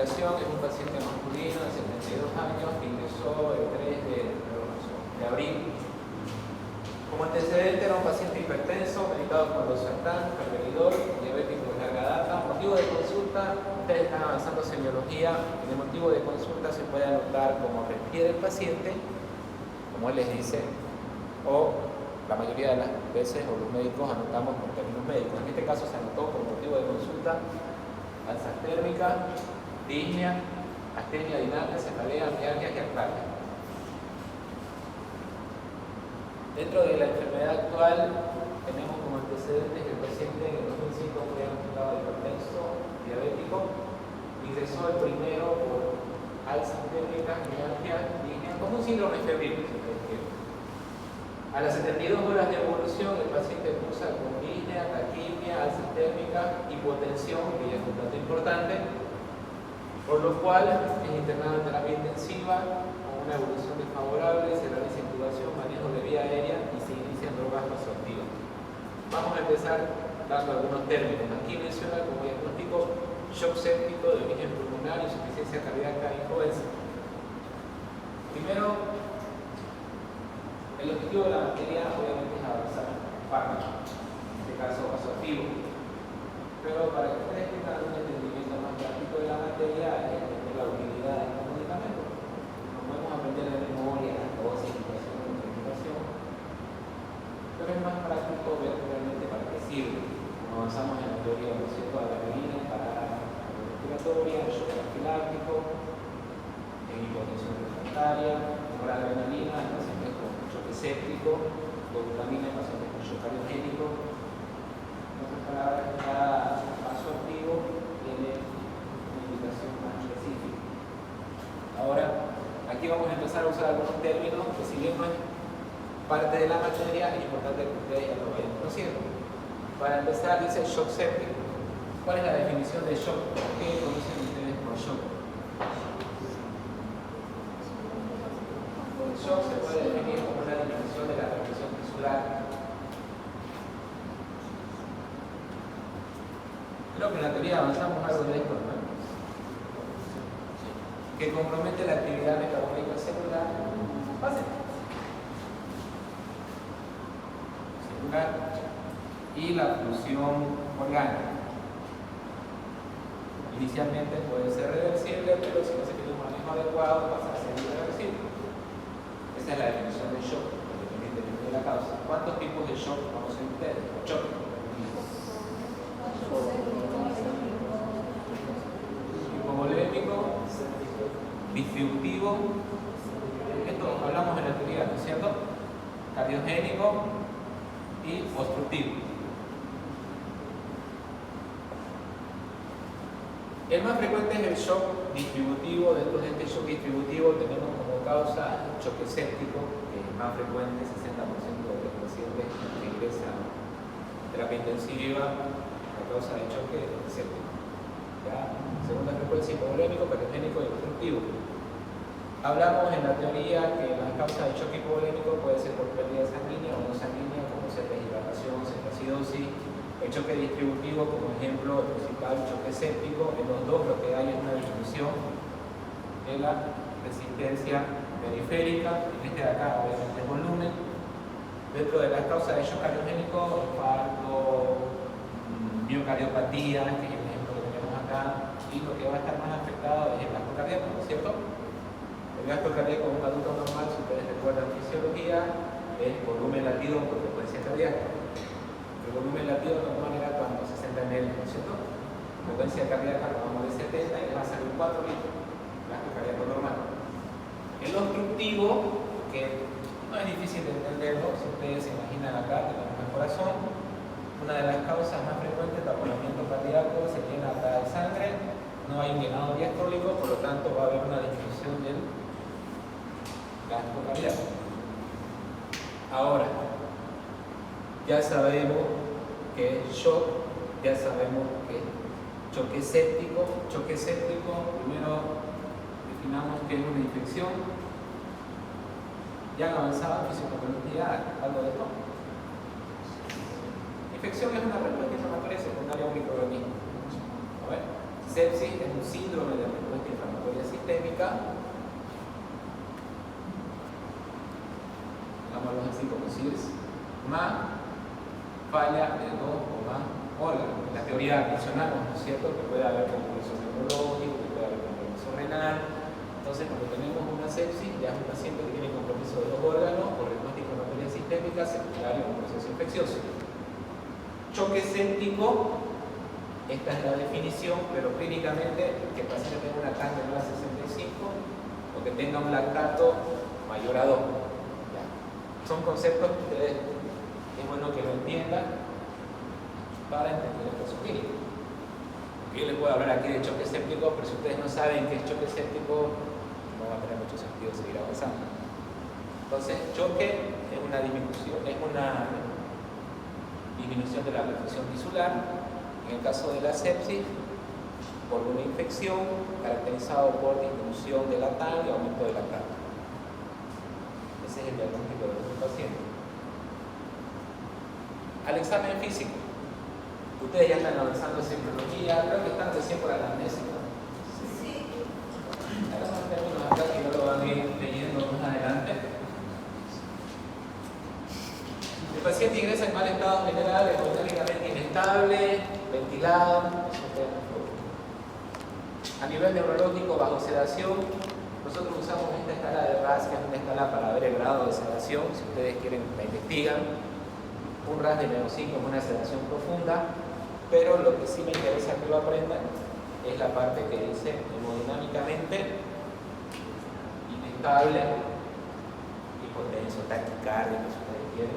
identificación es un paciente masculino de 72 años que ingresó el 3 de abril. Como antecedente era un paciente hipertenso, medicado con losartán, carvedilol, diabético de larga data. Motivo de consulta, ustedes están avanzando semiología, en el motivo de consulta se puede anotar como refiere el paciente, como él les dice, o la mayoría de las veces, o los médicos anotamos con términos médicos. En este caso se anotó como motivo de consulta alzas térmicas, disnea, astenia dinata, cefalea, mialgia y artralgia. Dentro de la enfermedad actual tenemos como antecedentes que el paciente en el 2005 fue diagnosticado de hipertenso diabético, ingresó el primero por alzas térmicas, mialgia, disnea, como un síndrome febril. A las 72 horas de evolución el paciente cursa con disnea, taquipnea, alzas térmicas, hipotensión, que ya es un dato importante, por lo cual es internado en terapia intensiva con una evolución desfavorable, se realiza intubación, manejo de vía aérea y se inician drogas vasoactivas. Vamos a empezar dando algunos términos. Aquí menciona como diagnóstico shock séptico de origen pulmonar, insuficiencia cardíaca e influenza. Primero, el objetivo de la materia obviamente es avanzar fármacos, en este caso vasoactivo. Pero para que ustedes tengan un entendimiento más práctico de la materia, hay que entender la utilidad de estos medicamentos. No podemos aprender de memoria las dosis, situación, contraindicación, pero es más práctico ver realmente para qué sirve. Como avanzamos en la teoría, ¿no es cierto?, de la adrenalina para la respiratoria, el shock anafiláctico, en hipotensión refractaria, por adrenalina en pacientes con choque séptico, glutamina en pacientes con shock cardiogénico. Cada paso activo tiene una indicación más específica. Ahora, aquí vamos a empezar a usar algunos términos que, si bien no es parte de la materia, es importante que ustedes ya lo vayan conociendo. Para empezar, dice shock séptico. ¿Cuál es la definición de shock? ¿Qué conocen ustedes por shock? El shock se puede definir como una disminución de la represión tisular. Creo que en la teoría avanzamos algo de esto, ¿no? Que compromete la actividad metabólica celular y la función orgánica. Inicialmente puede ser reversible, pero si no se tiene un manejo adecuado pasa a ser irreversible. Esa es la definición de shock, independientemente de la causa. ¿Cuántos tipos de shock conocen ustedes? Shock. Hipovolémico, distributivo, esto hablamos en la teoría, ¿no es cierto? Cardiogénico y obstructivo. El más frecuente es el shock distributivo. Dentro de este shock distributivo tenemos como causa el choque séptico, que es más frecuente, 60% de los pacientes que ingresan a terapia intensiva a causa de choque séptico. ¿Ya? Segunda frecuencia, hipovolémico, cardiogénico y obstructivo. Hablamos en la teoría que la causa del choque hipovolémico puede ser por pérdida sanguínea o no sanguínea, como ser deshidratación, cefalocidosis. El choque distributivo, como ejemplo, el principal choque séptico. En los dos lo que hay es una disminución de la resistencia periférica. En este de acá, obviamente, es volumen. Dentro de las causas de shock cardiogénico, infarto, miocardiopatía, que es el ejemplo que tenemos acá, y lo que va a estar más afectado es el gasto cardíaco, ¿no es cierto? El gasto cardíaco en un adulto normal, si ustedes recuerdan fisiología, es volumen latido por frecuencia cardíaca. El volumen latido normal era cuando 60 ml, ¿no es cierto? Frecuencia cardíaca lo vamos de 70 y le va a salir 4 litros. Gasto cardíaco normal. El obstructivo, que no es difícil de entenderlo, si ustedes se imaginan acá, tenemos el corazón. Una de las causas más frecuentes de taponamiento cardíaco se llena acá de sangre, no hay un llenado diastólico, por lo tanto va a haber una disminución del gasto cardíaco. Ahora, ya sabemos que es shock, ya sabemos que es choque séptico. Choque séptico, primero definamos que es una infección. Ya han avanzado en fisiopatología algo de esto. Infección es una respuesta inflamatoria secundaria a un microorganismo. A ver, se sepsis es un síndrome de respuesta inflamatoria sistémica, digámoslo así como si es más falla de 2 o más órganos. En la teoría mencionamos, ¿no es cierto?, que puede haber compromiso neurológico, que puede haber compromiso renal. Entonces, cuando tenemos una sepsis, ya es un paciente que tiene compromiso de 2 órganos por respuesta inflamatoria sistémica secundaria a un proceso infeccioso. Choque séptico, esta es la definición, pero clínicamente que el paciente tenga una TAC menor a 65 o que tenga un lactato mayor a 2. ¿Ya? Son conceptos que ustedes es bueno que lo entiendan para entender el caso clínico. Yo les puedo hablar aquí de choque séptico, pero si ustedes no saben qué es choque séptico, no va a tener mucho sentido seguir avanzando. Entonces, choque es una disminución de la perfusión tisular. En el caso de la sepsis, por una infección caracterizado por disminución de la TAC y aumento de lactato. Ese es el diagnóstico de nuestro paciente. Al examen físico. Ustedes ya están avanzando en semiología, creo que están recién por anamnesis, ¿no? Sí. Ahora son términos acá que no lo van a ir leyendo más adelante. El paciente ingresa en mal estado general, hemodinámicamente inestable, ventilado. A nivel neurológico, bajo sedación, nosotros usamos esta escala de RASS, que es una escala para ver el grado de sedación. Si ustedes quieren, la investigan. Un RASS de menos 5 es una sedación profunda, pero lo que sí me interesa que lo aprendan es la parte que dice hemodinámicamente inestable, hipotenso, taquicardia, si ustedes quieren,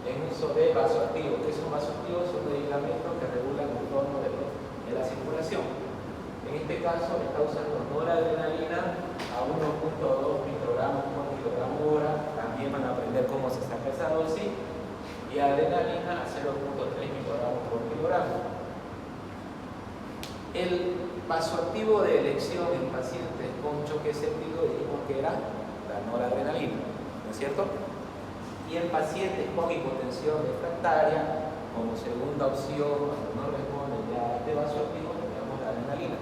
en uso de vasoactivos. ¿Qué son vasoactivos? Son medicamentos que regulan el tono de la circulación. En este caso está usando noradrenalina a 1.2 microgramos por kilogramo hora. También van a aprender cómo se saca esa dosis. Y adrenalina a 0.3 microgramos por kilogramo. El vasoactivo de elección en pacientes con choque séptico dijimos que era la noradrenalina, ¿no es cierto? Y en pacientes con hipotensión refractaria, como segunda opción, cuando no responden ya a este vasoactivo, tenemos la adrenalina.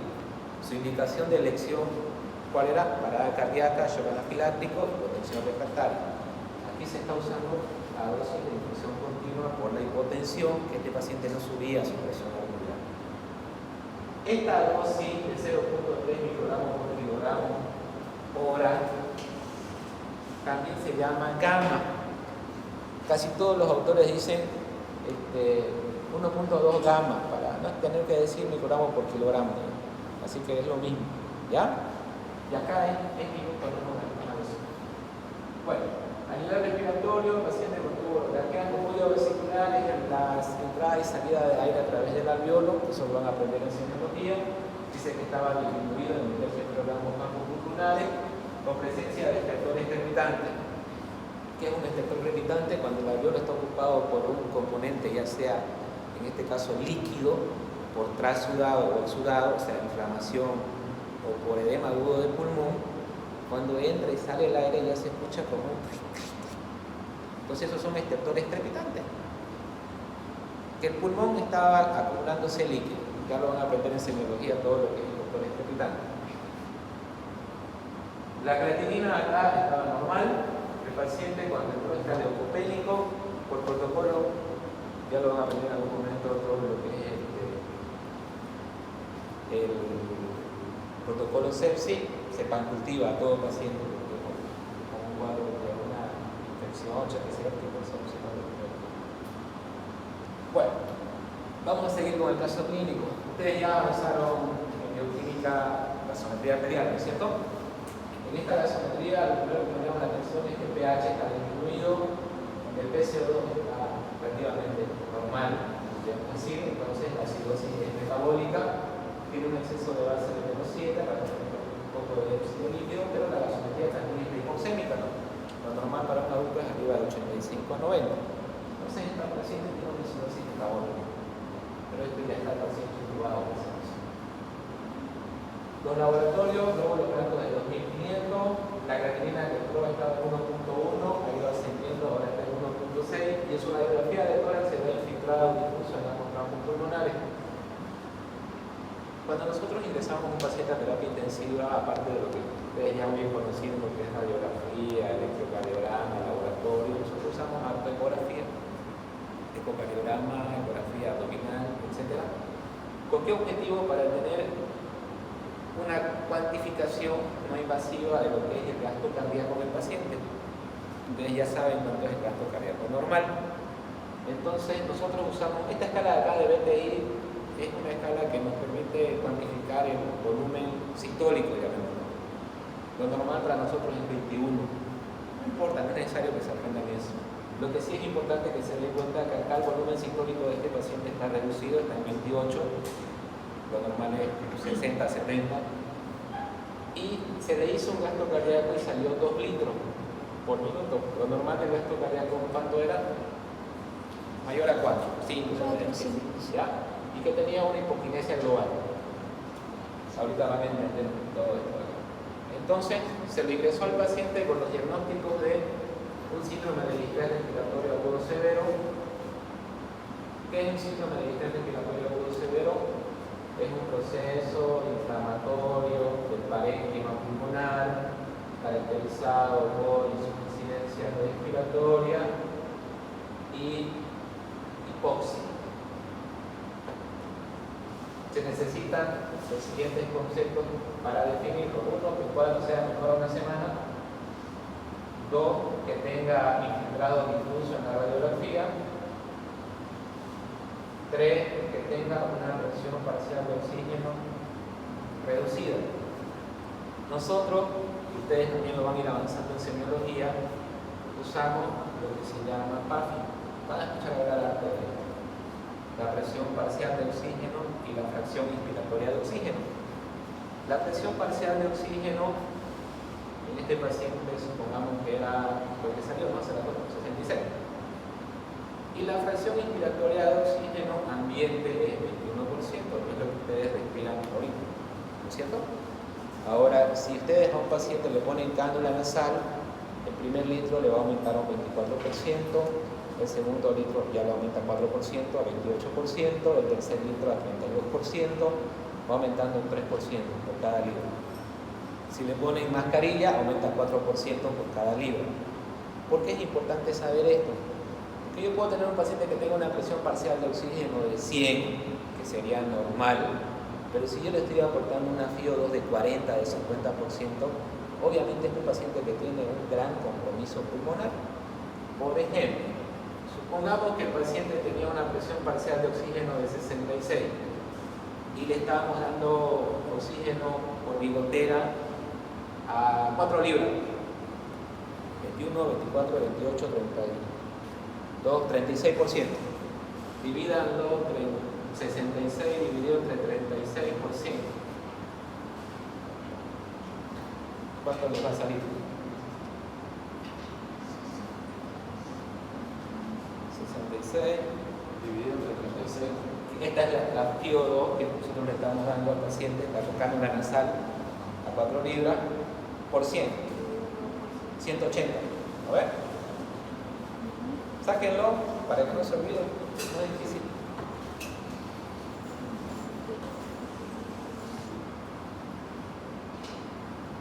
Su indicación de elección, ¿cuál era? Parada cardíaca, shock anafiláctico, hipotensión refractaria. Aquí se está usando la dosis de infusión continua por la hipotensión, que este paciente no subía su presión arterial. Esta dosis de 0.3 microgramos por kilogramo hora también se llama gamma. Casi todos los autores dicen 1.2 gamma para no tener que decir microgramos por kilogramo, ¿no? Así que es lo mismo, ¿ya? Y acá es minuto, no es. Bueno, a nivel respiratorio, el paciente con tubo bronquial con fluido vesicular es la entrada y salida de aire a través del alveolo, eso lo van a aprender en semiología. Dice que estaba disminuido en el microgramos campos pulmonares con presencia de estertores crepitantes. ¿Qué es un estertor crepitante? Cuando el alveolo está ocupado por un componente, ya sea en este caso líquido, por trasudado o exudado, o sea, inflamación o por edema agudo del pulmón, cuando entra y sale el aire ya se escucha como un... Entonces esos son estertores crepitantes. Que el pulmón estaba acumulándose líquido. Ya lo van a aprender en semiología todo lo que es estertores crepitantes. La creatinina acá estaba normal. El paciente cuando entró está leucopénico, por protocolo, ya lo van a aprender en algún momento todo lo que es el protocolo sepsis, se pancultiva a todo paciente con un cuadro de una infección, ya que sea tipo de sepsis. Bueno, vamos a seguir con el caso clínico. Ustedes ya avanzaron en bioquímica, gasometría arterial, ¿no es cierto? En esta gasometría lo primero que nos llama la atención es que el pH está disminuido, el PCO2 está relativamente normal, es decir, entonces la acidosis es metabólica, tiene un exceso de base de menos 7 para tener un poco de óxido líquido, pero la gasometría también es hipoxémica, ¿no? Lo normal para un adulto es arriba de 85 a 90. Entonces esta paciente tiene una acidosis metabólica, pero esto ya está el paciente intubado. Los laboratorios, lóbulos blancos de 2500, la creatinina que entró estaba en 1.1, ha ido ascendiendo, ahora está en 1.6, y en su radiografía de tórax se ve infiltrado difuso en ambos campos pulmonares. Cuando nosotros ingresamos a un paciente a terapia intensiva, aparte de lo que ustedes ya han bien conocido, lo que es radiografía, electrocardiograma, laboratorio, nosotros usamos harto ecografía, ecocardiograma, ecografía abdominal, etc. ¿Con qué objetivo? Para tener una cuantificación no invasiva de lo que es el gasto cardíaco del paciente. Ustedes ya saben cuánto es el gasto cardíaco normal. Entonces nosotros usamos esta escala de acá de BTI, es una escala que nos permite cuantificar el volumen sistólico, digamos. Lo normal para nosotros es 21. No importa, no es necesario que se aprendan eso. Lo que sí es importante que se den cuenta que acá el volumen sistólico de este paciente está reducido, está en 28. Lo normal es 60, 70. Y se le hizo un gasto cardíaco y salió 2 litros por minuto. Lo normal del gasto cardíaco, ¿cuánto era? Mayor a 4, 5, ¿ya? Y que tenía una hipoquinesia global. Ahorita van a entender todo esto. Entonces, se le ingresó al paciente con los diagnósticos de un síndrome de distrés respiratorio agudo severo. ¿Qué es un síndrome de distrés respiratorio agudo severo? Es un proceso inflamatorio del parénquima pulmonar caracterizado por insuficiencia respiratoria y hipoxia. Se necesitan los siguientes conceptos para definirlo. Uno, que el cuadro sea mejor a una semana. Dos, que tenga infiltrado difuso en la radiografía. 3, que tenga una presión parcial de oxígeno reducida. Nosotros, y ustedes también lo van a ir avanzando en semiología, usamos lo que se llama PAFI. Van a escuchar hablar de esto. La presión parcial de oxígeno y la fracción inspiratoria de oxígeno. La presión parcial de oxígeno en este paciente, supongamos que era lo que salió, ¿no? Será 66. Y la fracción inspiratoria de oxígeno ambiente es 21%, que es lo que ustedes respiran ahorita, ¿no es cierto? Ahora, si ustedes a un paciente le ponen cánula nasal, el primer litro le va a aumentar un 24%, el segundo litro ya le aumenta 4% a 28%, el tercer litro a 32%, va aumentando un 3% por cada litro. Si le ponen mascarilla, aumenta 4% por cada libra. ¿Por qué es importante saber esto? Porque yo puedo tener un paciente que tenga una presión parcial de oxígeno de 100, que sería normal, pero si yo le estoy aportando una FiO2 de 40, de 50%, obviamente es un paciente que tiene un gran compromiso pulmonar. Por ejemplo, supongamos que el paciente tenía una presión parcial de oxígeno de 66 y le estábamos dando oxígeno por bigotera a 4 libras. 21, 24, 28, 32, 36%. Divídanlo entre 66 dividido entre 36%. ¿Cuánto les va a salir? 66 dividido entre 36. Esta es la FiO2 que nosotros le estamos dando al paciente, la cánula nasal a 4 libras por 100. 180. A ver. Sáquenlo para que no se olvide. No es difícil.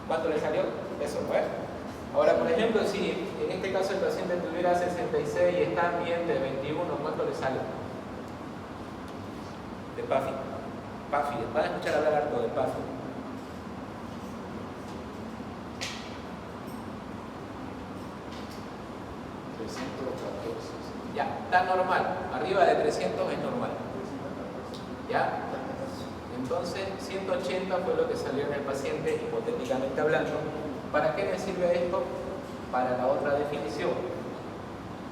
¿Cuánto le salió? Eso, ¿ver? Ahora, por ejemplo, si en este caso el paciente tuviera 66 y está ambiente de 21, ¿cuánto le sale? De PAFI. PAFI. Van a escuchar hablar harto de PAFI. Ya, está normal. Arriba de 300 es normal. ¿Ya? Entonces, 180 fue lo que salió en el paciente, hipotéticamente hablando. ¿Para qué me sirve esto? Para la otra definición.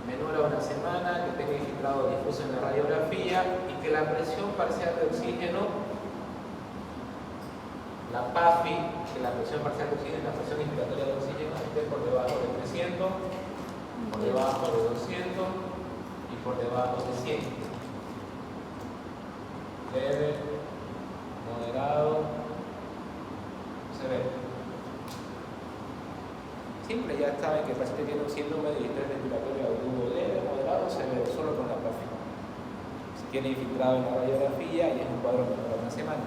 Menor a una semana, que tenga infiltrado difuso en la radiografía y que la presión parcial de oxígeno, la PAFI, que la presión parcial de oxígeno, la presión inspiratoria de oxígeno esté por debajo de 300, por debajo de 200 y por debajo de 100. Leve, moderado, severo. Siempre ya saben que el paciente tiene un síndrome de distrés respiratorio agudo leve, moderado, severo, solo con la PAFI. Se tiene infiltrado en la radiografía y es un cuadro mejor a una semana.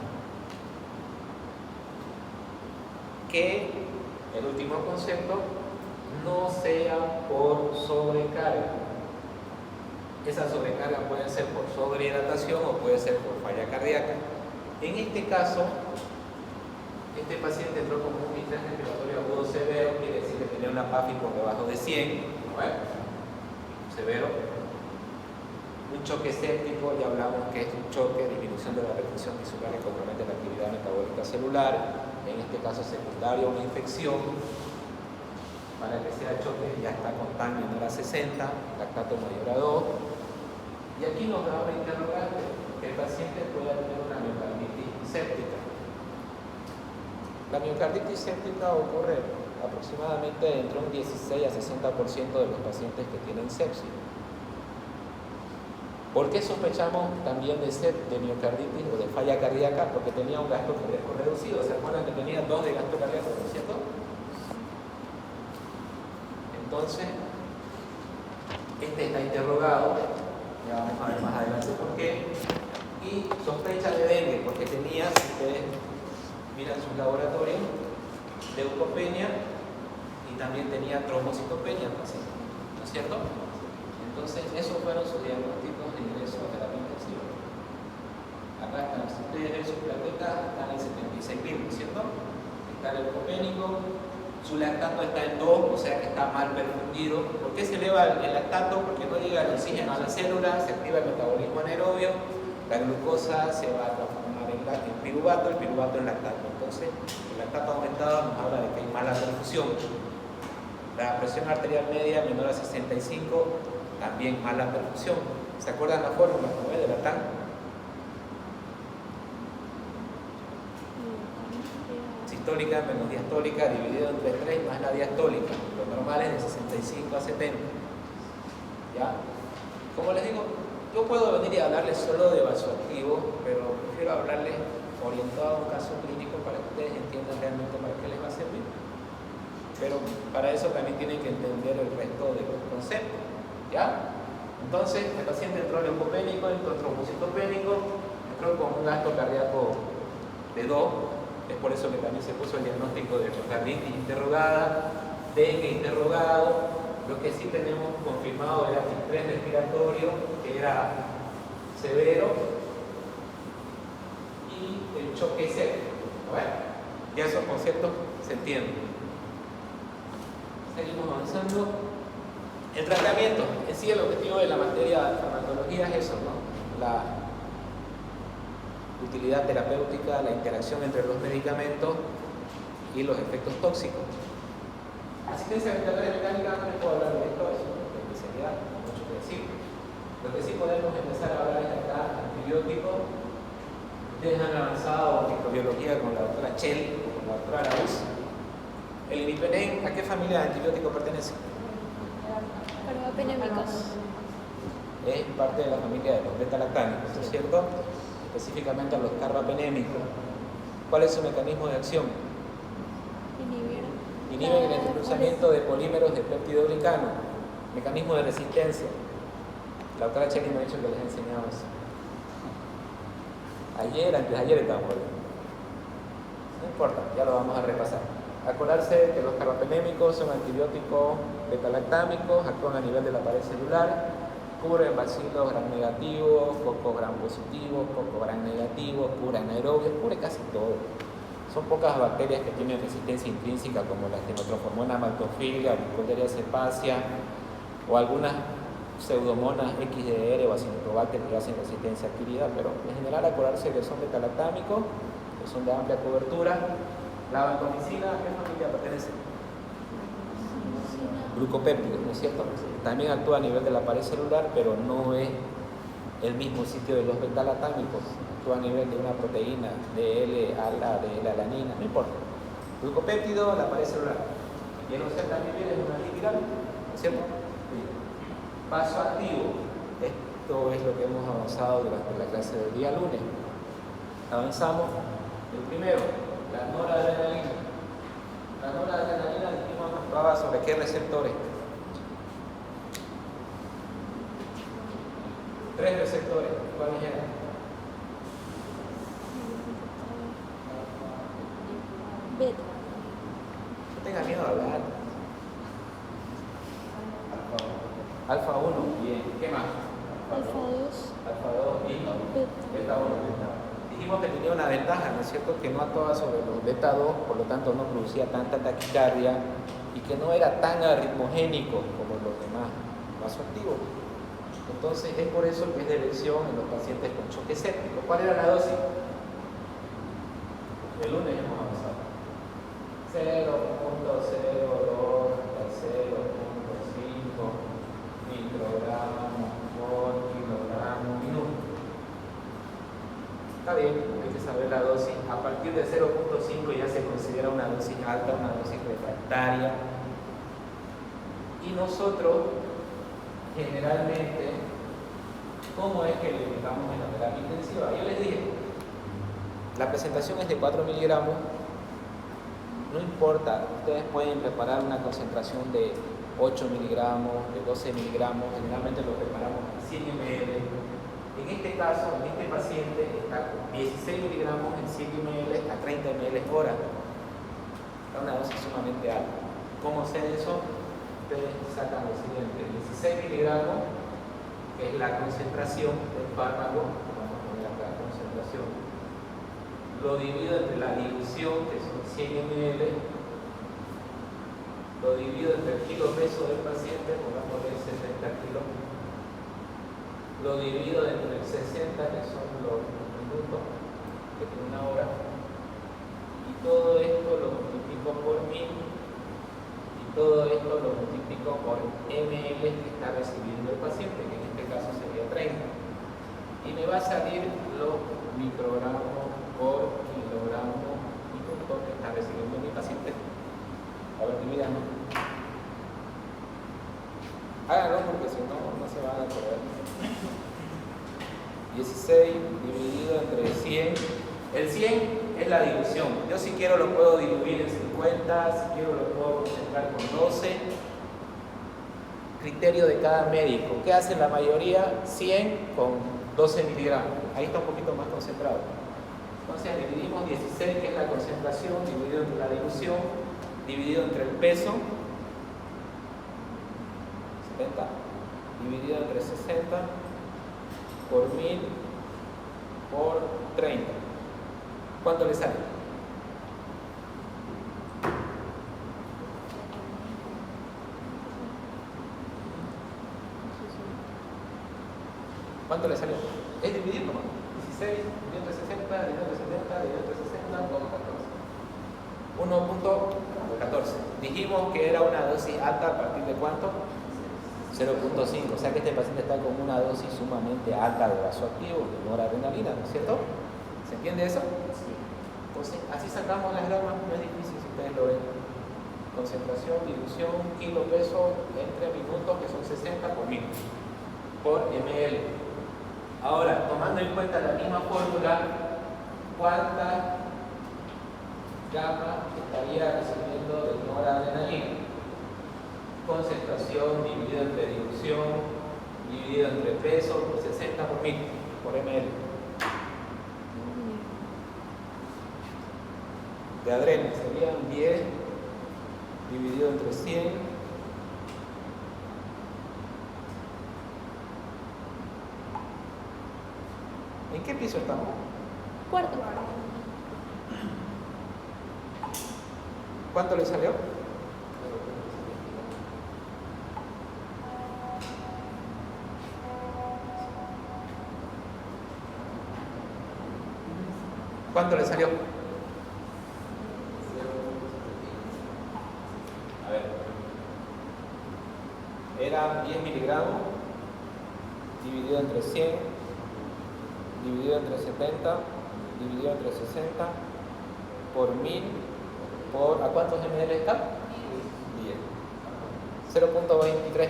que el último concepto no sea por sobrecarga. Esa sobrecarga puede ser por sobrehidratación o puede ser por falla cardíaca. En este caso, este paciente entró con un distrés respiratorio agudo severo, quiere decir que tenía una PAFI por debajo de 100, severo. Un choque séptico, ya hablamos que es un choque, disminución de la perfusión tisular que compromete la actividad metabólica celular, en este caso secundario a una infección. Para que sea choque ya está con TAN menor a 60, lactato mayor a 2. Y aquí nos da una interrogante, que el paciente pueda tener una miocarditis séptica. La miocarditis séptica ocurre aproximadamente entre un 16 a 60% de los pacientes que tienen sepsis. ¿Por qué sospechamos también de miocarditis o de falla cardíaca? Porque tenía un gasto cardíaco reducido. ¿Se acuerdan que tenía 2 de gasto cardíaco, ¿no es cierto? Entonces, este está interrogado, ya vamos a ver más adelante por qué. Y sospecha de dengue, porque tenía, si ustedes miran sus laboratorios, leucopenia y también tenía trombocitopenia el paciente, ¿no es cierto? Entonces, esos fueron sus diagnósticos de ingreso a terapia intensiva. Acá están, si ustedes ven sus plaquetas, están en 76.000, ¿no es cierto? Está el leucopénico, su lactato está en 2, o sea que está mal perfundido. ¿Por qué se eleva el lactato? Porque no llega el oxígeno a la célula, se activa el metabolismo anaerobio, la glucosa se va a transformar en piruvato, el piruvato en lactato. Entonces, el lactato aumentado nos habla de que hay mala perfusión. La presión arterial media menor a 65, también mala perfusión. ¿Se acuerdan la fórmula de la TAN? Sistólica menos diastólica dividido entre 3 más la diastólica. Lo normal es de 65 a 70. ¿Ya? Como les digo, yo puedo venir y hablarles solo de vasoactivo, pero prefiero hablarles orientado a un caso clínico para que ustedes entiendan realmente para qué les va a servir. Pero para eso también tienen que entender el resto de los conceptos. ¿Ya? Entonces, el paciente entró leucopénico, entró trombocitopénico, entró con un gasto cardíaco de 2. Es por eso que también se puso el diagnóstico de miocarditis interrogada, dengue interrogado. Lo que sí tenemos confirmado era el estrés respiratorio, que era severo, y el choque séptico. Ya esos conceptos se entienden. Seguimos avanzando. El tratamiento, en sí el objetivo de la materia de farmacología es eso, ¿no? La utilidad terapéutica, la interacción entre los medicamentos y los efectos tóxicos. Asistencia ventilatoria mecánica, no les puedo hablar de esto, es una especialidad, no hay mucho que decir. Lo que sí podemos empezar a hablar es acá, antibióticos. Ustedes han avanzado en microbiología con la doctora Chell, con la doctora Arauz. El imipenem, ¿a qué familia de antibióticos pertenece? Carbapenémicos. Es parte de la familia de los beta-lactámicos, ¿no es cierto? Específicamente a los carbapenémicos. ¿Cuál es su mecanismo de acción? Inhiben el entrecruzamiento de polímeros de peptidoglicano. Mecanismo de resistencia. La doctora Cheli me ha dicho que les he enseñado eso. Antes de ayer estábamos hablando. No importa, ya lo vamos a repasar. Acordarse que los carbapenémicos son antibióticos beta-lactámicos, actúan a nivel de la pared celular, cubren bacilos gram negativos, cocos gram positivos, cocos gram negativos, cura anaerobios, cubre casi todo. Son pocas bacterias que tienen resistencia intrínseca como la Tenotrophomona maltophilia, Burkholderia cepacia o algunas pseudomonas XDR o Acinetobacter que hacen resistencia adquirida, pero en general acordarse que son beta-lactámicos, que son de amplia cobertura. La vancomicina, ¿a qué familia pertenece? Glucopéptidos, ¿no es cierto? También actúa a nivel de la pared celular, pero no es el mismo sitio de los beta-lactámicos. Actúa a nivel de una proteína, de L-alanina, no importa. Glucopéptido, la pared celular. Y el oseltamivir es una antiviral, ¿no es cierto? Paso activo. Esto es lo que hemos avanzado durante la clase del día lunes. Avanzamos. El primero, la noradrenalina. La noradrenalina dijimos que actuaba sobre qué receptores. 3 receptores. ¿Cuáles eran? Beta. tenga miedo a hablar. Alfa 1, bien. ¿Qué más? Alfa 2. Alfa 2 y beta 1. Dijimos que tenía una ventaja, ¿no es cierto? Que no actuaba sobre los beta 2, por lo tanto no producía tanta taquicardia y que no era tan arritmogénico como los demás vasoactivos. Entonces es por eso que es de elección en los pacientes con choque séptico. ¿Cuál era la dosis? El lunes hemos avanzado. 0.02 hasta 0.5 microgramos por kilogramo minuto. Está bien, hay que saber la dosis. A partir de 0.5 ya se considera una dosis alta, una dosis refractaria. Y nosotros, generalmente, ¿cómo es que le aplicamos en la terapia intensiva? Yo les dije, la presentación es de 4 miligramos. No importa, ustedes pueden preparar una concentración de 8 miligramos, de 12 miligramos, generalmente lo preparamos a 100 ml. En este caso, en este paciente, está con 16 miligramos en 100 ml a 30 ml hora. Es una dosis sumamente alta. ¿Cómo hacer eso? Ustedes sacan lo siguiente: 16 miligramos, que es la concentración del fármaco, vamos a poner acá concentración, lo divido entre la dilución, que son 100 ml, lo divido entre el kilo peso del paciente, pongámosle 70 kilos, lo divido entre el 60, que son los minutos, que tiene una hora, y todo esto lo multiplico por 1000, y todo esto lo multiplico por ml que está recibiendo el paciente, que en este caso sería 30, y me va a salir los microgramos por kilogramo minuto que está recibiendo mi paciente. A ver, divídanlo. Háganlo porque si no, no se van a acordar. 16 dividido entre 100. El 100 es la dilución. Yo si quiero lo puedo diluir en 50, si quiero lo puedo concentrar con 12. Criterio de cada médico. ¿Qué hace la mayoría? 100 con 12 miligramos. Ahí está un poquito más concentrado. Entonces dividimos 16, que es la concentración, dividido entre la dilución, dividido entre el peso, 70, dividido entre 60, por 1000, por 30. ¿Cuánto le sale? ¿Cuánto le salió? Es dividir nomás. 16, dividido entre 60, dividido entre 70, dividido entre 60, 1.14. Dijimos que era una dosis alta a partir de ¿cuánto? 0.5. O sea que este paciente está con una dosis sumamente alta de vasoactivo, de noradrenalina, ¿no es cierto? ¿Se entiende eso? Sí. Entonces, así sacamos las gramas, no es difícil si ustedes lo ven. Concentración, dilución, kilo peso entre minutos, que son 60 por 1000, por ml. Ahora, tomando en cuenta la misma fórmula, ¿cuántas gamma estaría recibiendo de noradrenalina? Concentración dividido entre dilución, dividido entre peso, por 60 por 1000, por ml. De adrena serían 10 dividido entre 100. ¿En qué piso estamos? Cuarto. ¿Cuánto le salió? ¿Cuánto le salió? A ver. Era 10 miligramos dividido entre 100, dividido entre 70, dividido entre 60, por 1000, por... ¿a cuántos ml está? 10. 0.23.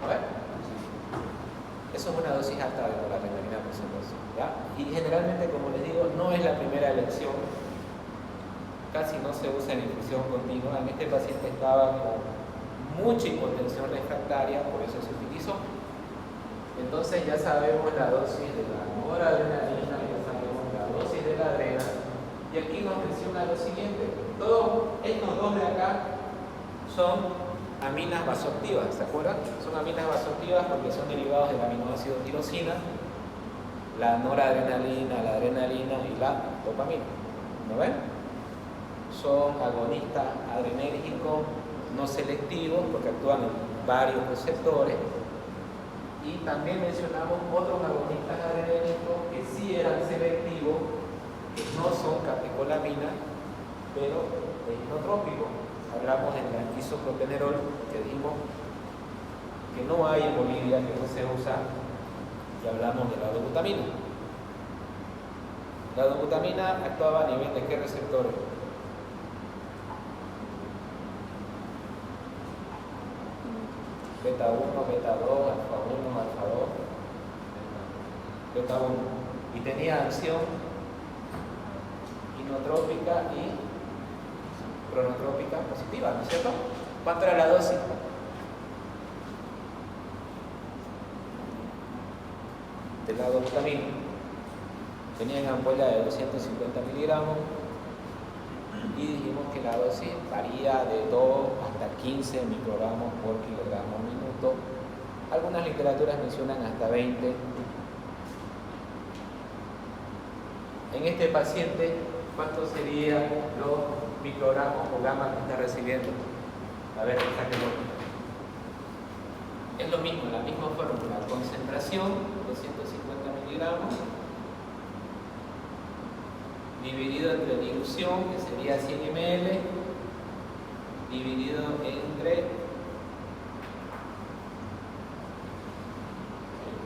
A ver. Eso es una dosis alta de noradrenalina por situación, ¿ya? Y generalmente, como les digo, no es la primera elección. Casi no se usa en infusión continua. En este paciente estaba con mucha hipotensión refractaria, por eso se utilizó. Entonces ya sabemos la dosis de la noradrenalina, ya sabemos la dosis de la adrena, Y aquí nos menciona lo siguiente: todos estos dos de acá son aminas vasoactivas, ¿se acuerdan? Son aminas vasoactivas porque son derivados del aminoácido tirosina, la noradrenalina, la adrenalina y la dopamina. ¿No ven? Son agonistas adrenérgicos no selectivos porque actúan en varios receptores. Y también mencionamos otros agonistas adrenérgicos que sí eran selectivos, que no son catecolaminas, pero es inotrópico. Hablamos del isoprotenerol, que dijimos que no hay en Bolivia, que no se usa, y hablamos de la dobutamina. La dobutamina actuaba a nivel de ¿qué receptores? Beta 1, beta 2, alfa 1, alfa 2, beta 1. Y tenía acción inotrópica y cronotrópica positiva, ¿no es cierto? ¿Cuánto era la dosis? De la dobutamina. Tenía una ampolla de 250 miligramos y dijimos que la dosis varía de 2 hasta 15 microgramos por kilogramo minuto. Algunas literaturas mencionan hasta 20. En este paciente, ¿cuántos serían los microgramos o gamma que está recibiendo? A ver, sáquenlo. Es lo mismo, la misma fórmula. Concentración, 250 miligramos, dividido entre dilución, que sería 100 ml, dividido entre el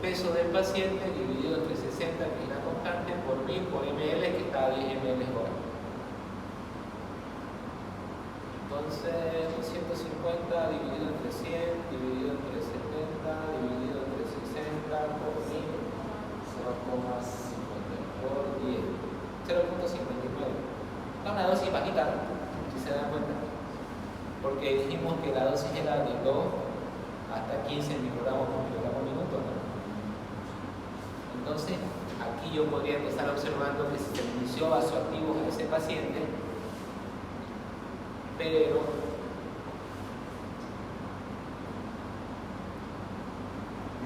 peso del paciente, dividido entre 60, que es la constante, por 1000 por ml, que está a 10 ml hora. Entonces, 250 dividido entre 100, dividido entre 70, dividido entre 60, por 1000, 0,50 por 10. 0.59. Está una dosis bajita, ¿no? Si se dan cuenta. Porque dijimos que la dosis era de 2 hasta 15 microgramos por kilogramo minuto, ¿no? Entonces, aquí yo podría empezar observando que se le inició vasoactivos a ese paciente, pero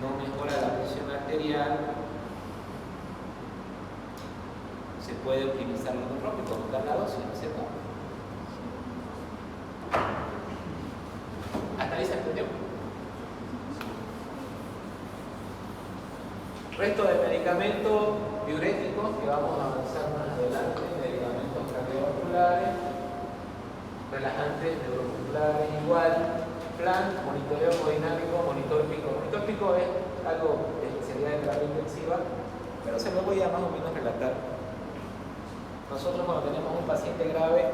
no mejora la presión arterial. Se puede optimizar lo inotrópico, aumentar la dosis, ¿no es cierto? Hasta ahí se entendió. Resto de medicamentos diuréticos que vamos a avanzar más adelante: medicamentos cardiovasculares, relajantes neuromusculares, igual, plan, monitoreo hemodinámico, monitor pico. Monitor pico es algo de especialidad de terapia intensiva, pero se lo voy a más o menos relatar. Nosotros cuando tenemos un paciente grave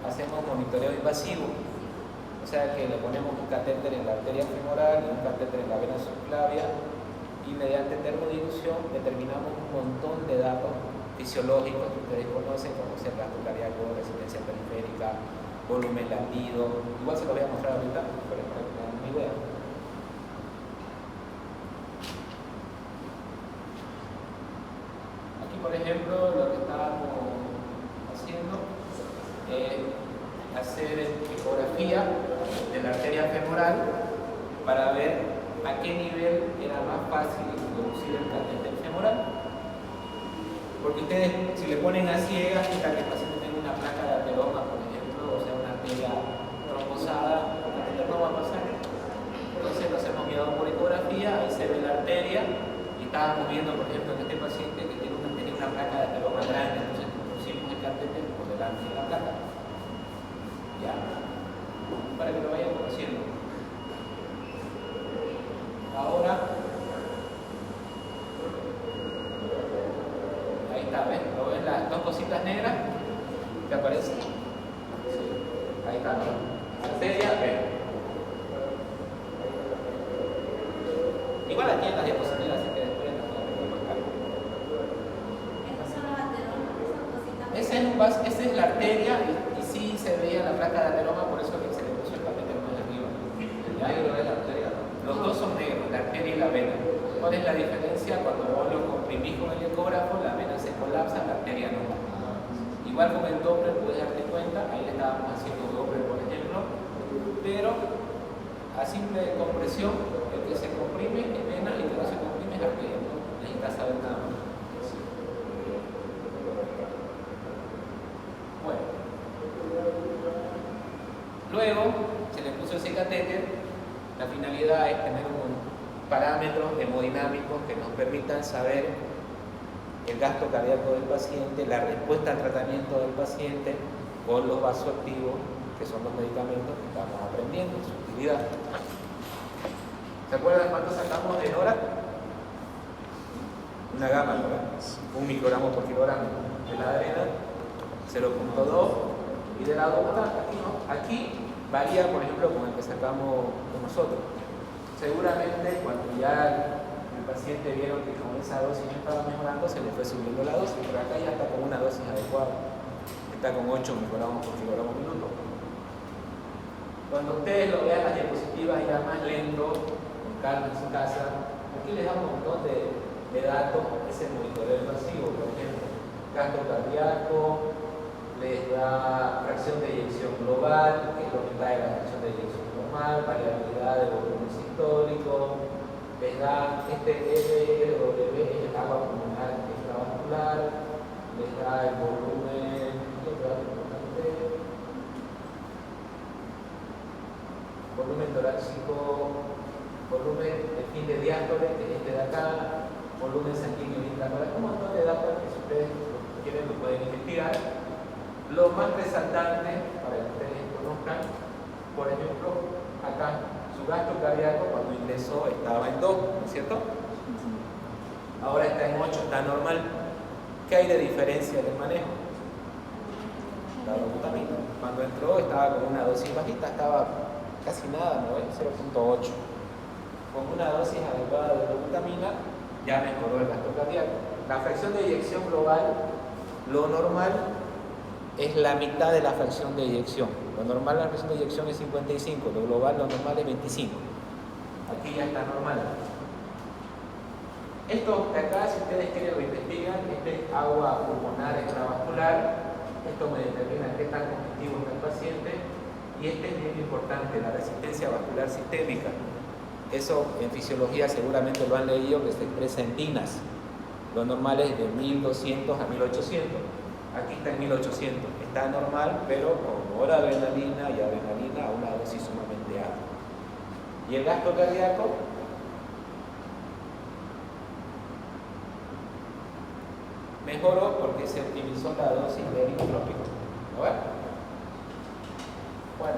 hacemos monitoreo invasivo, o sea que le ponemos un catéter en la arteria femoral y un catéter en la vena subclavia, y mediante termodilución determinamos un montón de datos fisiológicos que ustedes conocen, como ser gasto cardíaco, resistencia periférica, volumen latido. Igual se lo voy a mostrar ahorita para que tengan una idea. Aquí, por ejemplo, lo que estábamos haciendo es hacer ecografía de la arteria femoral para ver a qué nivel era más fácil introducir el catéter femoral. Porque ustedes, si le ponen a ciegas, quita que el paciente tenga una placa de ateroma, por ejemplo, o sea, una arteria trombosada, el catéter no va a pasar. Entonces lo hacemos guiado por ecografía, ahí se ve la arteria, y estábamos viendo, por ejemplo, en este paciente que tenía una placa de ateroma grande, entonces introducimos el catéter por delante de la placa. Ya, para que lo vayan conociendo. Ahora, ahí está, ¿ven? ¿Lo ven las dos cositas negras que aparecen? Sí. Ahí está, ¿no? Arteria, ven. Igual aquí en las diapositivas, así que después las voy a marcar. ¿Estos son los ateromas? ¿Esas cositas? Esa es la arteria y sí se veía la placa de ateroma, por eso que se le puso el catéter más arriba. ¿Ya? Negro es la arteria. Los dos son negros, la arteria y la vena. ¿Cuál es la diferencia? Cuando vos lo comprimís con el ecógrafo, la vena se colapsa, la arteria no. Igual con el Doppler puedes darte cuenta, ahí le estábamos haciendo Doppler por ejemplo, pero a simple compresión, el que se comprime es vena y el que no se comprime es arteria, no necesitas saber nada más. Bueno, luego se le puso ese catéter. La finalidad es tener parámetros hemodinámicos que nos permitan saber el gasto cardíaco del paciente, la respuesta al tratamiento del paciente con los vasoactivos, que son los medicamentos que estamos aprendiendo, su utilidad. ¿Se acuerdan cuánto sacamos de hora? Una gama, ¿verdad? 1 microgramo por kilogramo de la arena, 0.2, y de la gota, aquí no. Aquí varía, por ejemplo, con el que sacamos nosotros. Seguramente cuando ya el paciente vieron que con esa dosis no estaba mejorando, se le fue subiendo la dosis, pero acá ya está con una dosis adecuada. Está con 8 microgramos por kilogramo minuto. Cuando ustedes lo vean las diapositivas ya más lento, con calma en su casa, aquí les da un montón de datos, es el monitoreo invasivo, por ejemplo, gasto cardíaco, les da fracción de eyección global, que es lo que trae la fracción de eyección normal, variabilidad de volumen sistólico, les da este LW, el agua pulmonar extravascular, les da el volumen, volumen torácico, volumen de fin de diástole, que es este de acá, volumen sanguíneo intramural, un montón de datos que si ustedes quieren lo pueden investigar. Lo más resaltante, para que ustedes conozcan, por ejemplo, acá, su gasto cardíaco cuando ingresó estaba en 2, ¿no es cierto? Ahora está en 8, está normal. ¿Qué hay de diferencia del manejo? La dobutamina. Cuando entró estaba con una dosis bajita, estaba casi nada, ¿no? 0.8. Con una dosis adecuada de dobutamina ya mejoró el gasto cardíaco. La fracción de eyección global, lo normal es la mitad de la fracción de eyección. Lo normal, la fracción de eyección es 55, lo global, lo normal es 25. Aquí ya está normal. Esto de acá, si ustedes quieren lo investigan, este es agua pulmonar extravascular. Esto me determina qué tan congestivo está el paciente. Y este es bien importante, la resistencia vascular sistémica. Eso en fisiología seguramente lo han leído, que se expresa en tinas. Lo normal es de 1200 a 1800. Aquí está en 1800. Está normal, pero con noradrenalina y adrenalina a una dosis sumamente alta. Y el gasto cardíaco, mejoró porque se optimizó la dosis de eritrópico. ¿No ven? Bueno,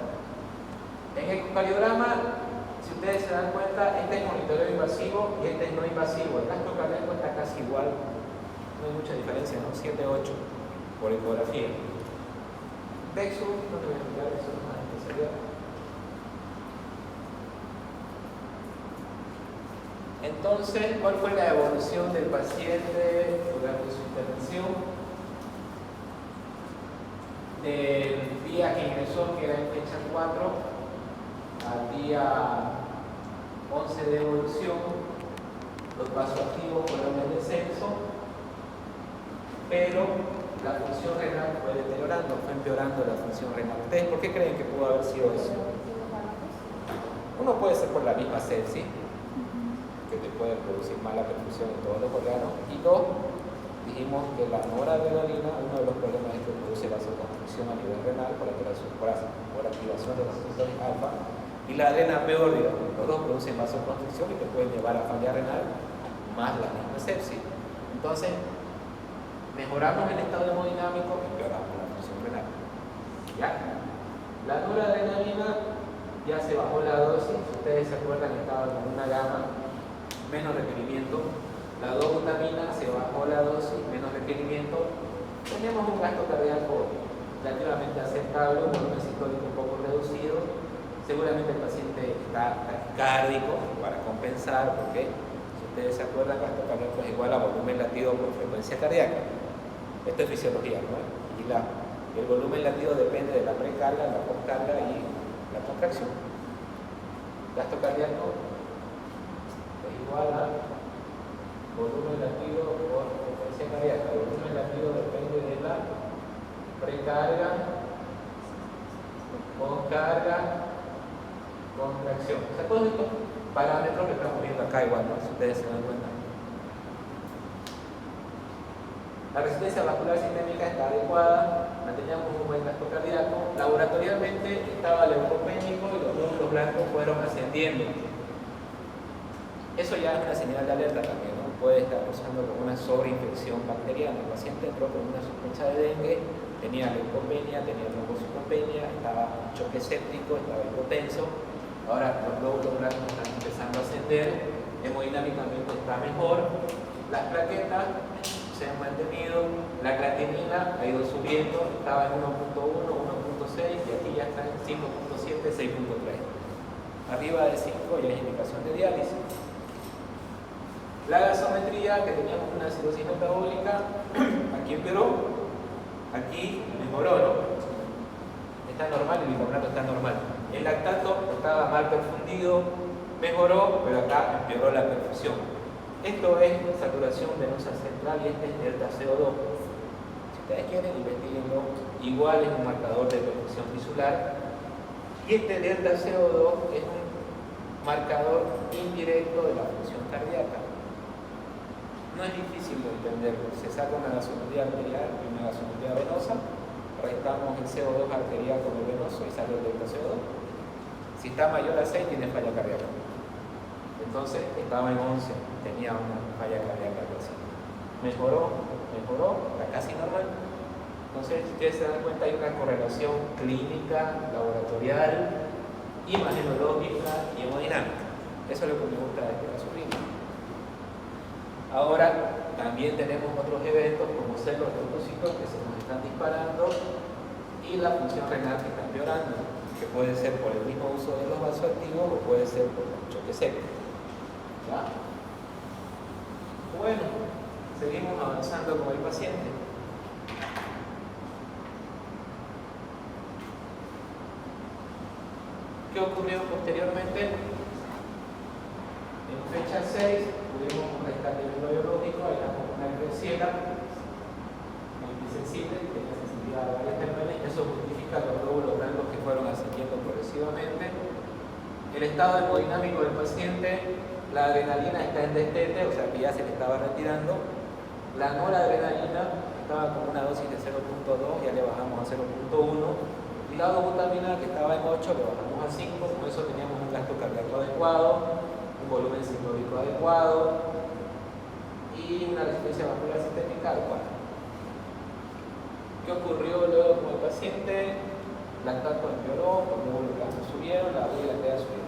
en el ecocardiograma, si ustedes se dan cuenta, este es monitoreo invasivo y este es no invasivo. El gasto cardíaco está casi igual, no hay mucha diferencia, ¿no? 7-8 por ecografía. Dexo, no te voy a explicar eso, es más especialidad. Entonces, ¿cuál fue la evolución del paciente durante su intervención? Del día que ingresó, que era en fecha 4, al día 11 de evolución, los vasoactivos fueron en descenso, pero la función renal fue deteriorando, fue empeorando la función renal. ¿Ustedes por qué creen que pudo haber sido eso? Uno puede ser por la misma sepsis, que te puede producir mala perfusión en todos los órganos, y dos, dijimos que la noradrenalina, uno de los problemas es que produce vasoconstricción a nivel renal por activación de los receptores alfa, y la adrena peor, digamos, los dos producen vasoconstricción y te pueden llevar a falla renal más la misma sepsis. Entonces, mejoramos el estado hemodinámico, empeoramos la función renal. ¿Ya? La noradrenalina ya se bajó la dosis, si ustedes se acuerdan estaba con una gama, menos requerimiento. La dobutamina se bajó la dosis, menos requerimiento. Tenemos un gasto cardíaco relativamente aceptable, un volumen sistólico un poco reducido. Seguramente el paciente está taquicárdico para compensar, porque si ustedes se acuerdan, gasto cardíaco es igual a volumen latido por frecuencia cardíaca. Esto es fisiología, ¿no? Y el volumen latido depende de la precarga, la postcarga y la contracción. Gasto cardíaco es igual a volumen latido por frecuencia cardíaca. El volumen latido depende de la precarga, con carga, contracción. O sea, todos estos parámetros que estamos viendo acá igual, ¿no? Si ustedes se dan cuenta. La resistencia vascular sistémica está adecuada, manteníamos un buen gasto cardíaco, laboratorialmente estaba leucopénico y los glóbulos blancos fueron ascendiendo. Eso ya es una señal de alerta también, ¿no? Puede estar causando como una sobreinfección bacteriana. El paciente entró con una sospecha de dengue, tenía leucopenia, tenía trombocitopenia, estaba en choque séptico, estaba hipotenso. Ahora los glóbulos blancos están empezando a ascender, hemodinámicamente está mejor, las plaquetas se han mantenido, la creatinina ha ido subiendo, estaba en 1.1, 1.6 y aquí ya está en 5.7, 6.3. Arriba de 5 ya hay indicación de diálisis. La gasometría, que teníamos una acidosis metabólica, aquí empeoró, aquí mejoró, ¿no? Está normal, el bicarbonato está normal. El lactato estaba mal perfundido, mejoró, pero acá empeoró la perfusión. Esto es saturación venosa central y este es delta CO2. Si ustedes quieren, investiguenlo. Igual es un marcador de perfusión tisular. Y este delta CO2 es un marcador indirecto de la función cardíaca. No es difícil de entenderlo. Se saca una gasometría arterial y una gasometría venosa, restamos el CO2 arterial con el venoso y sale el delta CO2. Si está mayor a 6, tiene falla cardíaca. Entonces estaba en 11, tenía una falla cardíaca casi. Mejoró, está casi normal. Entonces, ustedes se dan cuenta, hay una correlación clínica, laboratorial, imagenológica y hemodinámica. Eso es lo que me gusta de este caso clínico. Ahora, también tenemos otros eventos como células de leucocitos que se nos están disparando y la función renal que está empeorando, que puede ser por el mismo uso de los vasoactivos o puede ser por el choque séptico. ¿Ya? Bueno, seguimos avanzando con el paciente. ¿Qué ocurrió posteriormente? En fecha 6 tuvimos un rescate biológico, hallamos una creciera multisensible, que tenía sensibilidad a varias terpenas, eso justifica los glóbulos blancos que fueron ascendiendo progresivamente. El estado hemodinámico del paciente, la adrenalina está en destete, o sea que ya se le estaba retirando. La noradrenalina estaba con una dosis de 0.2, ya le bajamos a 0.1. Y la dobutamina, que estaba en 8, le bajamos a 5, con eso teníamos un gasto cardíaco adecuado, un volumen sistólico adecuado y una resistencia vascular sistémica adecuada. ¿Qué ocurrió luego con el paciente? Lactato empeoró, los glóbulos blancos subieron, la vía lactea subió.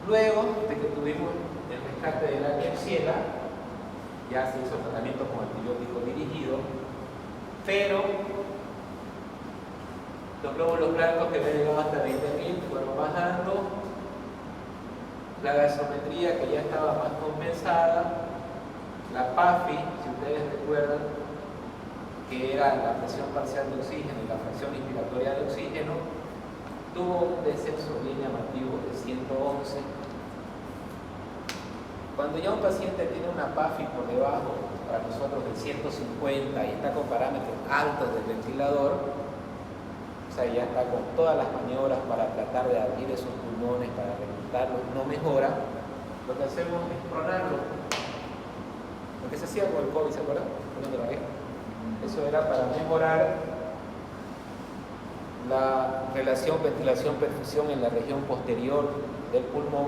Luego de que tuvimos el rescate de la Klebsiella, ya se hizo tratamiento con antibiótico dirigido, pero los glóbulos blancos que habían llegado hasta 20.000 fueron bajando, la gasometría que ya estaba más compensada, la PAFI, si ustedes recuerdan, que era la presión parcial de oxígeno y la fracción inspiratoria de oxígeno, tuvo un descenso bien llamativo de 111. Cuando ya un paciente tiene una PAFI por debajo, para nosotros del 150 y está con parámetros altos del ventilador, o sea, ya está con todas las maniobras para tratar de abrir esos pulmones, para reclutarlos, no mejora, lo que hacemos es pronarlo. Lo que se hacía con el COVID, ¿se acuerdan? Eso era para mejorar la relación ventilación-perfusión en la región posterior del pulmón,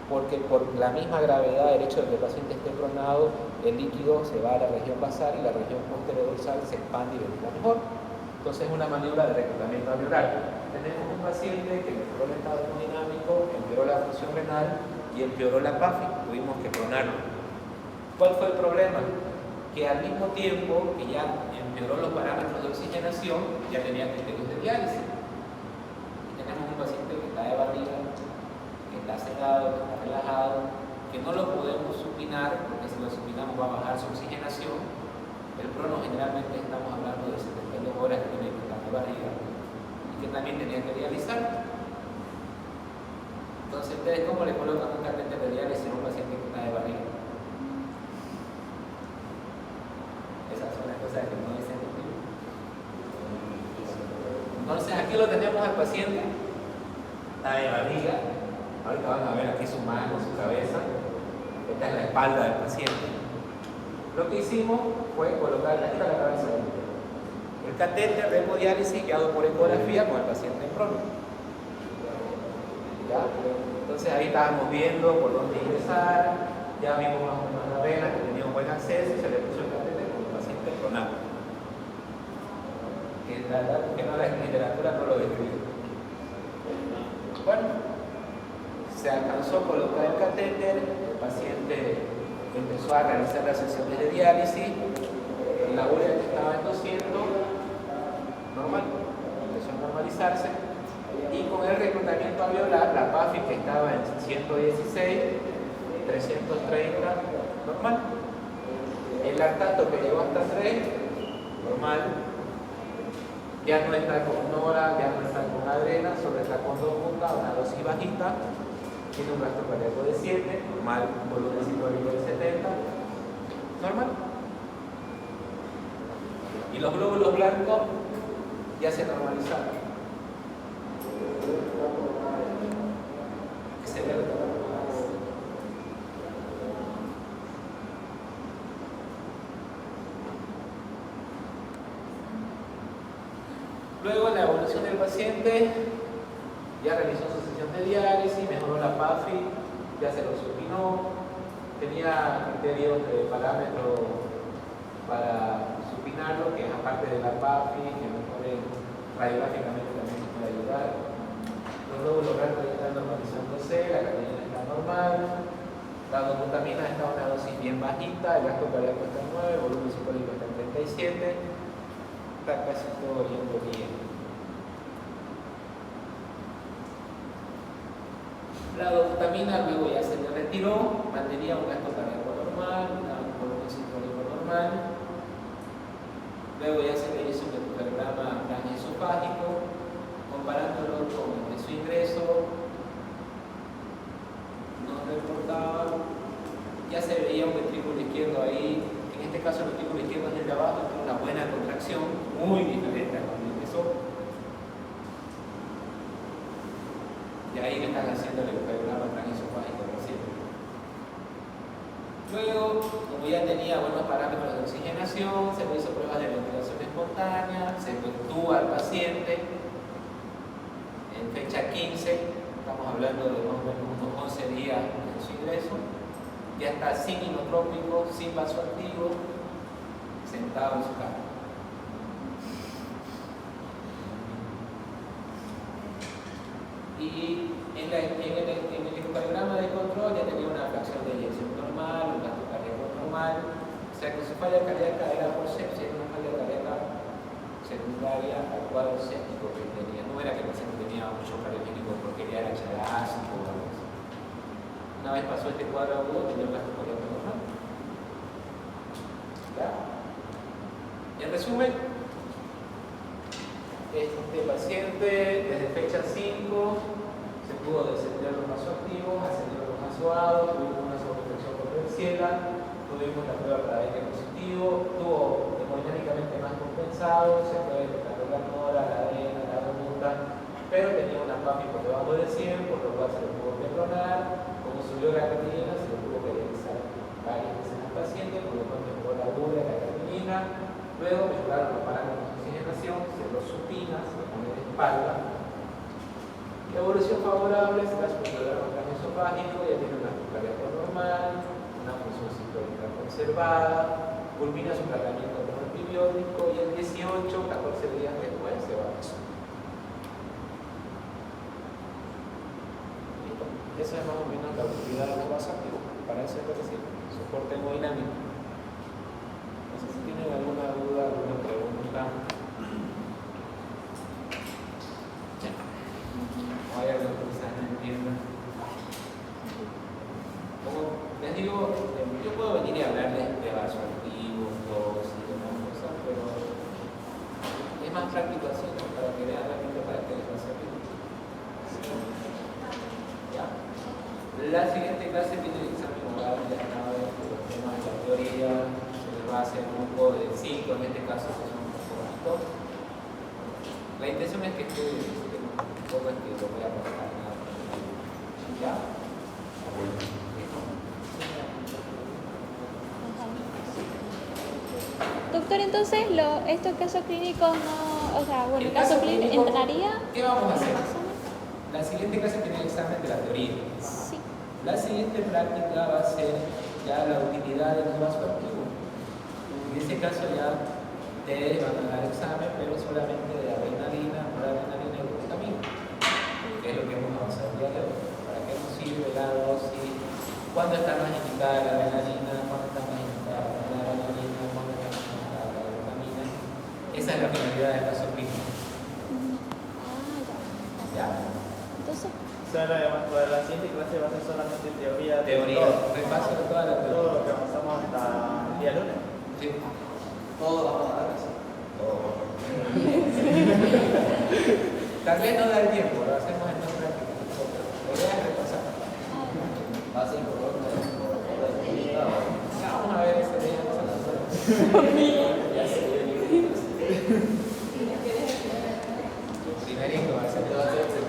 porque por la misma gravedad del hecho de que el paciente esté pronado, el líquido se va a la región basal y la región posterior dorsal se expande y ventila mejor. Entonces es una maniobra de reclutamiento alveolar. Tenemos un paciente que mejoró el estado hemodinámico, empeoró la función renal y empeoró la PAFI, tuvimos que pronarlo. ¿Cuál fue el problema? Que al mismo tiempo que ya empeoró los parámetros de oxigenación, ya tenía criterios de diálisis. Y tenemos un paciente que está de barriga, que está sedado, que está relajado, que no lo podemos supinar, porque si lo supinamos va a bajar su oxigenación. El prono generalmente estamos hablando de 72 horas que tiene que estar de barriga y que también tenía que dializar. Entonces, ¿ustedes cómo le colocan un catéter de diálisis a un paciente que está de barriga? pensar que no es endocrino. Entonces aquí lo tenemos al paciente, está de barriga, ahorita van a ver aquí su mano, su cabeza, esta es la espalda del paciente. Lo que hicimos fue colocar la cabeza el catéter de hemodiálisis guiado por ecografía con el paciente en prono. ¿Ya? Entonces ahí estábamos viendo por dónde ingresar, ya vimos más o menos la vena que tenía un buen acceso y se le puso el catéter con el paciente pronado. Que la verdad que no, la literatura no lo describe. Bueno, se alcanzó a colocar el catéter, el paciente empezó a realizar las sesiones de diálisis, la urea que estaba en 200, normal, empezó a normalizarse, y con el reclutamiento alveolar, la PAFI que estaba en 116, 330, normal. El lactato que llegó hasta 3, normal. Ya no está con nora, ya no está con adrena, solo está con 2 puntas, una dosis bajita. Tiene un gasto cardíaco de 7, normal, un volumen sistólico de 70, normal. Y los glóbulos blancos ya se normalizaron. Excelente. Luego la evolución del paciente ya realizó su sesión de diálisis, mejoró la PAFI, ya se lo supinó, tenía criterios de parámetros para supinarlo, que aparte de la PAFI, que mejore radiográficamente también nos puede ayudar. Los glóbulos blancos ya están normalizándose, la creatinina está normal, la dobutamina está a una dosis bien bajita, el gasto cardíaco está en 9, el volumen sistólico está en 37, está casi todo yendo bien. La dobutamina luego ya se le retiró, mantenía un gasto cardíaco normal, un volumen sistólico normal. Luego ya se le hizo un electrocardiograma transesofágico, comparándolo con el de su ingreso, no reportaba, ya se veía un ventrículo izquierdo ahí, en este caso el ventrículo izquierdo es el de abajo, tiene una buena contracción, muy diferente a cuando ingresó. Y ahí le están haciendo el electrocardiograma transesofágico recién. Luego, como ya tenía buenos parámetros de oxigenación, se le hizo pruebas de ventilación espontánea, se intuba al paciente en fecha 15, estamos hablando de más o menos unos 11 días de su ingreso, ya está sin inotrópico, sin vasoactivo, sentado en su cama. Y en el electrocardiograma de control ya tenía una fracción de eyección normal, un gasto cardíaco normal, o sea que su falla cardíaca era por sepsia, era una falla cardíaca secundaria al cuadro séptico que tenía. No era que el paciente tenía mucho cardiogénico porque ya era ácido o algo así. Una vez pasó este cuadro agudo, tenía un gasto cardíaco normal. ¿Ya? En resumen, este paciente desde fecha 5 se pudo descender los vasoactivos, ascender los vasoados, tuvimos una sobreprotección por Klebsiella, tuvimos la prueba para ADN positivo, tuvo hemodinámicamente más compensado, se fue detectando la nora, la adena, la robusta, pero tenía una PAFI por debajo de 100, por lo cual se lo pudo clonar. Como subió la creatinina, se lo tuvo que realizar varias veces al paciente, por lo cual mejoró la urea, la creatinina. Luego mejoraron los parámetros de oxigenación, se lo supina, se lo pone de espalda. La evolución favorable se la superior al esofágico, ya tiene una cardíaco normal, una función sistólica conservada, culmina su tratamiento con antibiótico y el 18, 14 días después se va. Listo. Esa es más o menos la utilidad de los vasoactivos. Para eso es lo que sirve, soporte hemodinámico. No sé si tienen alguna duda, alguna pregunta. O hay algo que quizás no entiendan. Como les digo, yo puedo venir y hablarles de vasoactivos, dosis y demás cosas, pero es más práctico así, ¿no? Para que vean realmente para qué les va a servir. ¿Ya? La siguiente clase tiene el examen oral, ya acaba de los temas de la teoría, se les va va a ser un grupo de 5, en este caso que son un poco más top. La intención es que ustedes un poco es que lo voy a pasar nada. ¿Ya? Doctor, entonces, estos casos clínicos no, o sea, bueno, El el caso caso clínico clínico, entraría. ¿qué vamos a hacer? La siguiente clase tiene el examen de la teoría. Sí. La siguiente práctica va a ser ya la utilidad del vaso activo. En este caso ya ustedes van a dar examen, pero solamente de adrenalina, noradrenalina y glutamina, que es lo que hemos avanzado el día de hoy. ¿Para qué nos sirve la dosis? ¿Cuándo está más indicada la adrenalina? ¿Cuándo está más indicada la noradrenalina? ¿Cuándo está más indicada la glutamina? Esa es la finalidad del caso clínico. ¿Ya? Entonces, O sea, la siguiente clase va a ser solamente teoría. Teoría, Todo, repaso de toda la todo teoría. lo que avanzamos hasta el día lunes. Sí. Todo vamos a dar así. Todo. Tal vez no da el tiempo, lo hacemos en dos prácticas. La idea es repasar. Va a ser por orden. Ya, vamos a ver ese día.